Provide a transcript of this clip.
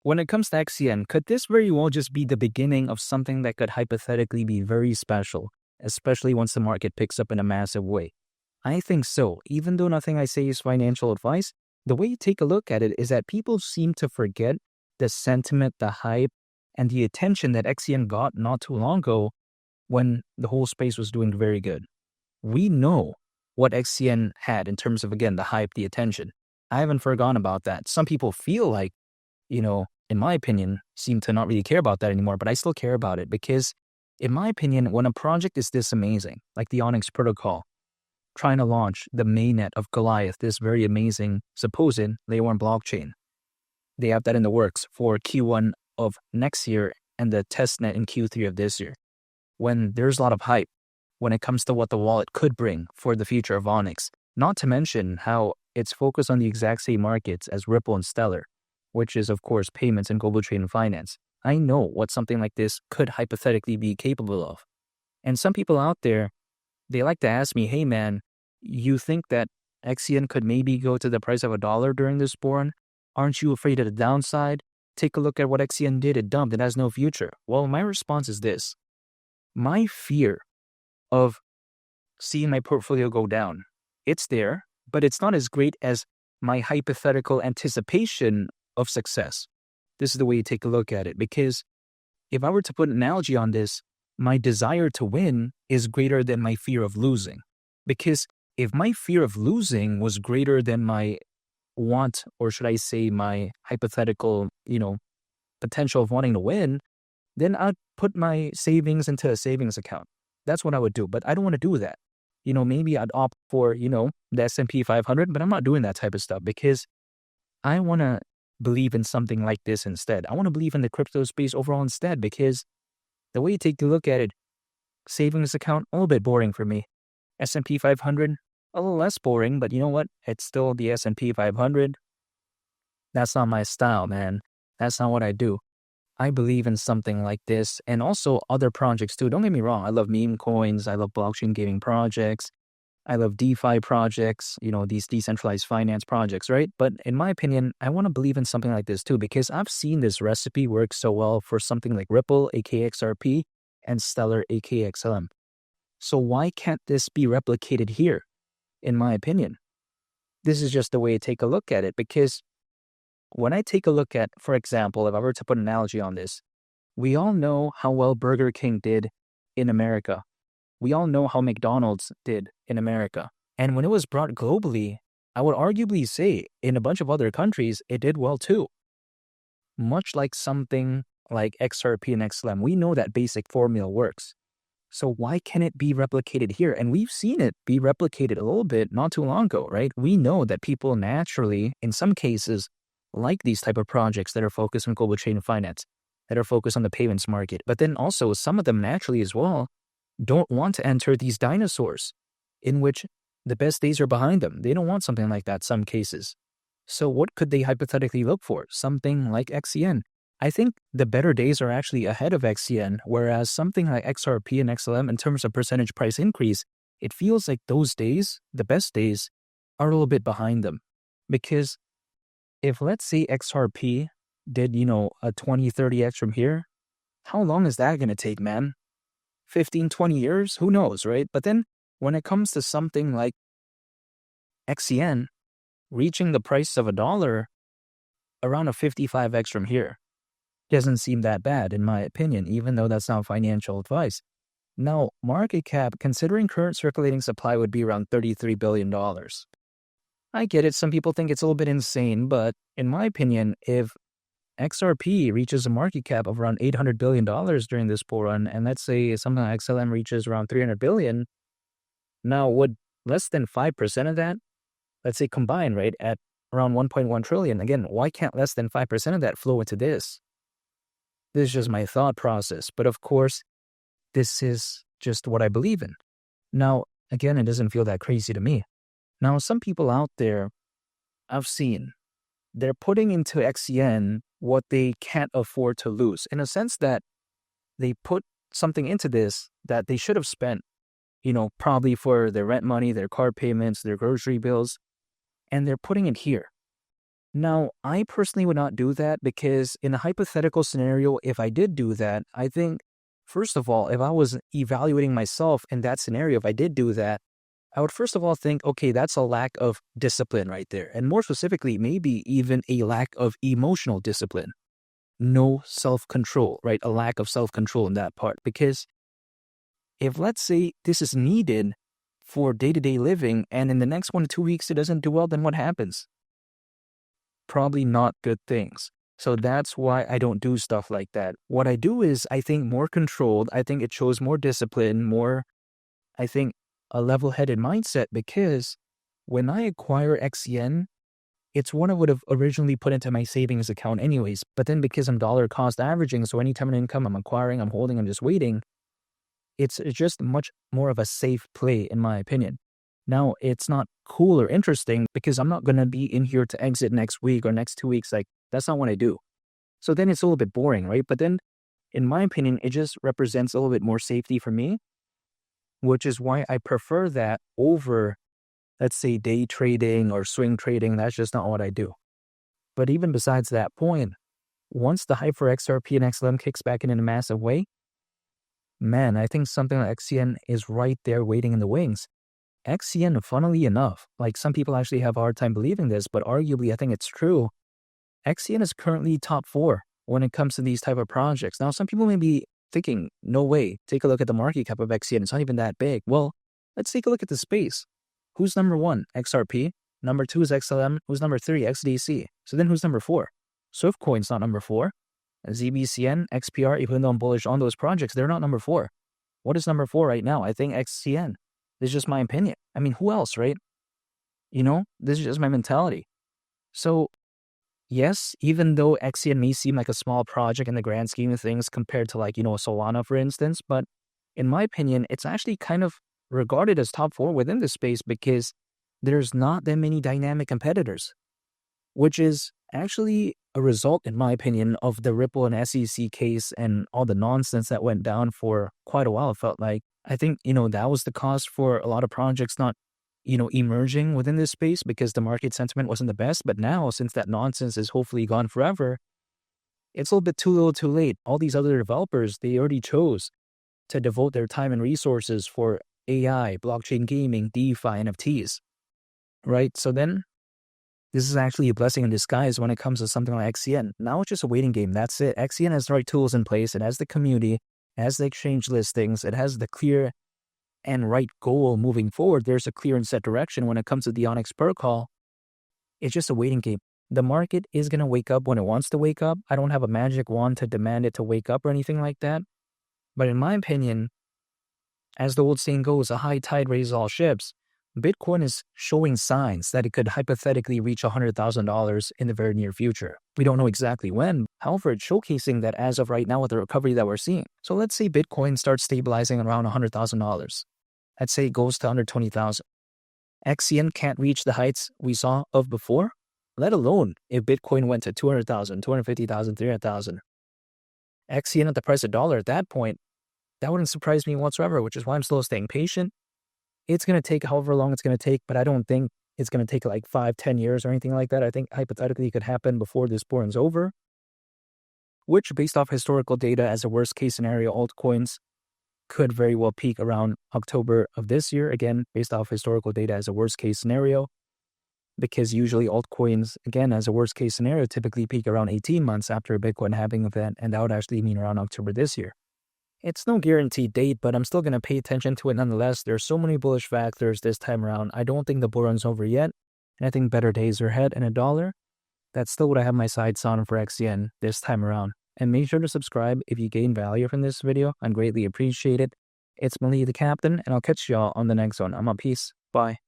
when it comes to XCN, could this very well just be the beginning of something that could hypothetically be very special, especially once the market picks up in a massive way? I think so. Even though nothing I say is financial advice, the way you take a look at it is that people seem to forget the sentiment, the hype, and the attention that XCN got not too long ago when the whole space was doing very good. We know what XCN had in terms of, again, the hype, the attention. I haven't forgotten about that. Some people feel like, in my opinion, seem to not really care about that anymore, but I still care about it because, in my opinion, when a project is this amazing, like the Onyx protocol, trying to launch the mainnet of Goliath, this very amazing supposed layer 1 blockchain, they have that in the works for Q1 of next year and the testnet in Q3 of this year. When there's a lot of hype when it comes to what the wallet could bring for the future of Onyx, not to mention how it's focused on the exact same markets as Ripple and Stellar, which is, of course, payments and global trade and finance. I know what something like this could hypothetically be capable of. And some people out there, they like to ask me, hey man, you think that XCN could maybe go to the price of $1 during this bull run? Aren't you afraid of the downside? Take a look at what XCN did. It dumped. It has no future. Well, my response is this. My fear of seeing my portfolio go down, it's there, but it's not as great as my hypothetical anticipation of success. This is the way you take a look at it, because if I were to put an analogy on this, my desire to win is greater than my fear of losing. Because if my fear of losing was greater than my want, or should I say my hypothetical, potential of wanting to win, then I'd put my savings into a savings account. That's what I would do. But I don't want to do that. Maybe I'd opt for, the S&P 500, but I'm not doing that type of stuff because I want to believe in something like this instead. I want to believe in the crypto space overall instead, because the way you take a look at it, savings account, a little bit boring for me. S&P 500, a little less boring, but you know what? It's still the S&P 500. That's not my style, man. That's not what I do. I believe in something like this, and also other projects too. Don't get me wrong. I love meme coins. I love blockchain gaming projects. I love DeFi projects, these decentralized finance projects, right? But in my opinion, I want to believe in something like this too, because I've seen this recipe work so well for something like Ripple, aka XRP, and Stellar, aka XLM. So why can't this be replicated here, in my opinion? This is just the way to take a look at it, because when I take a look at, for example, if I were to put an analogy on this, we all know how well Burger King did in America. We all know how McDonald's did in America. And when it was brought globally, I would arguably say in a bunch of other countries, it did well too. Much like something like XRP and XLM, we know that basic formula works. So why can't it be replicated here? And we've seen it be replicated a little bit not too long ago, right? We know that people naturally, in some cases, like these type of projects that are focused on global trade and finance, that are focused on the payments market. But then also some of them naturally as well don't want to enter these dinosaurs in which the best days are behind them. They don't want something like that some cases. So what could they hypothetically look for? Something like XCN. I think the better days are actually ahead of XCN, whereas something like XRP and XLM in terms of percentage price increase, it feels like those days, the best days, are a little bit behind them. Because if let's say XRP did, a 20, 30x from here, how long is that going to take, man? 15, 20 years? Who knows, right? But then when it comes to something like XCN reaching the price of $1 around a 55x from here doesn't seem that bad, in my opinion, even though that's not financial advice. Now, market cap, considering current circulating supply, would be around $33 billion. I get it. Some people think it's a little bit insane, but in my opinion, if XRP reaches a market cap of around $800 billion during this bull run, and let's say something like XLM reaches around $300 billion, now would less than 5% of that, let's say combined, right, at around 1.1 trillion, again, why can't less than 5% of that flow into this? This is just my thought process. But of course, this is just what I believe in. Now, again, it doesn't feel that crazy to me. Now, some people out there I've seen, they're putting into XCN what they can't afford to lose, in a sense that they put something into this that they should have spent, probably for their rent money, their car payments, their grocery bills, and they're putting it here. Now, I personally would not do that because in a hypothetical scenario, if I did do that, I think, first of all, if I was evaluating myself in that scenario, if I did do that, I would first of all think, okay, that's a lack of discipline right there. And more specifically, maybe even a lack of emotional discipline. No self-control, right? A lack of self-control in that part. Because if, let's say, this is needed for day-to-day living and in the next 1 to 2 weeks it doesn't do well, then what happens? Probably not good things. So that's why I don't do stuff like that. What I do is, I think, more controlled. I think it shows more discipline, more, I think, a level-headed mindset, because when I acquire XCN, it's what I would have originally put into my savings account anyways. But then because I'm dollar cost averaging, so anytime an income I'm acquiring, I'm holding, I'm just waiting, it's just much more of a safe play, in my opinion. Now, it's not cool or interesting because I'm not going to be in here to exit next week or next 2 weeks. Like, that's not what I do. So then it's a little bit boring, right? But then, in my opinion, it just represents a little bit more safety for me, which is why I prefer that over, let's say, day trading or swing trading. That's just not what I do. But even besides that point, once the hype for XRP and XLM kicks back in a massive way, man, I think something like XCN is right there waiting in the wings. XCN, funnily enough, like some people actually have a hard time believing this, but arguably I think it's true. XCN is currently top 4 when it comes to these type of projects. Now, some people may be thinking, no way, take a look at the market cap of XCN. It's not even that big. Well, let's take a look at the space. Who's number 1? XRP. Number 2 is XLM. Who's number 3? XDC. So then who's number 4? Swiftcoin's not number 4. ZBCN, XPR, even though I'm bullish on those projects, they're not number 4. What is number 4 right now? I think XCN. This is just my opinion. I mean, who else, right? This is just my mentality. So, yes, even though XCN may seem like a small project in the grand scheme of things compared to, like, Solana, for instance, but in my opinion, it's actually kind of regarded as top 4 within the space because there's not that many dynamic competitors, which is actually a result, in my opinion, of the Ripple and SEC case and all the nonsense that went down for quite a while, it felt like. I think, that was the cause for a lot of projects not, emerging within this space because the market sentiment wasn't the best. But now, since that nonsense is hopefully gone forever, it's a little bit too little too late. All these other developers, they already chose to devote their time and resources for AI, blockchain gaming, DeFi, NFTs, right? So then, this is actually a blessing in disguise when it comes to something like XCN. Now it's just a waiting game. That's it. XCN has the right tools in place. It has the community, it has the exchange listings, it has the clear and right goal moving forward. There's a clear and set direction when it comes to the Onyx protocol. It's just a waiting game. The market is going to wake up when it wants to wake up. I don't have a magic wand to demand it to wake up or anything like that. But in my opinion, as the old saying goes, a high tide raises all ships. Bitcoin is showing signs that it could hypothetically reach $100,000 in the very near future. We don't know exactly when. However, it's showcasing that as of right now with the recovery that we're seeing. So let's say Bitcoin starts stabilizing around $100,000. Let's say it goes to under 20,000. XCN can't reach the heights we saw of before, let alone if Bitcoin went to 200,000, 250,000, 300,000. XCN at the price of $1 at that point, that wouldn't surprise me whatsoever, which is why I'm still staying patient. It's going to take however long it's going to take, but I don't think it's going to take like 5-10 years or anything like that. I think hypothetically it could happen before this boom is over, which based off historical data as a worst case scenario, altcoins could very well peak around October of this year. Again, based off historical data as a worst case scenario, because usually altcoins, again, as a worst case scenario, typically peak around 18 months after a Bitcoin halving event. And that would actually mean around October this year. It's no guaranteed date, but I'm still going to pay attention to it nonetheless. There's so many bullish factors this time around. I don't think the bull run's over yet, and I think better days are ahead. And $1, that's still what I have my sights on for XCN this time around. And make sure to subscribe if you gain value from this video. I'd greatly appreciate it. It's Mali the Captain, and I'll catch y'all on the next one. I'm out. Peace. Bye.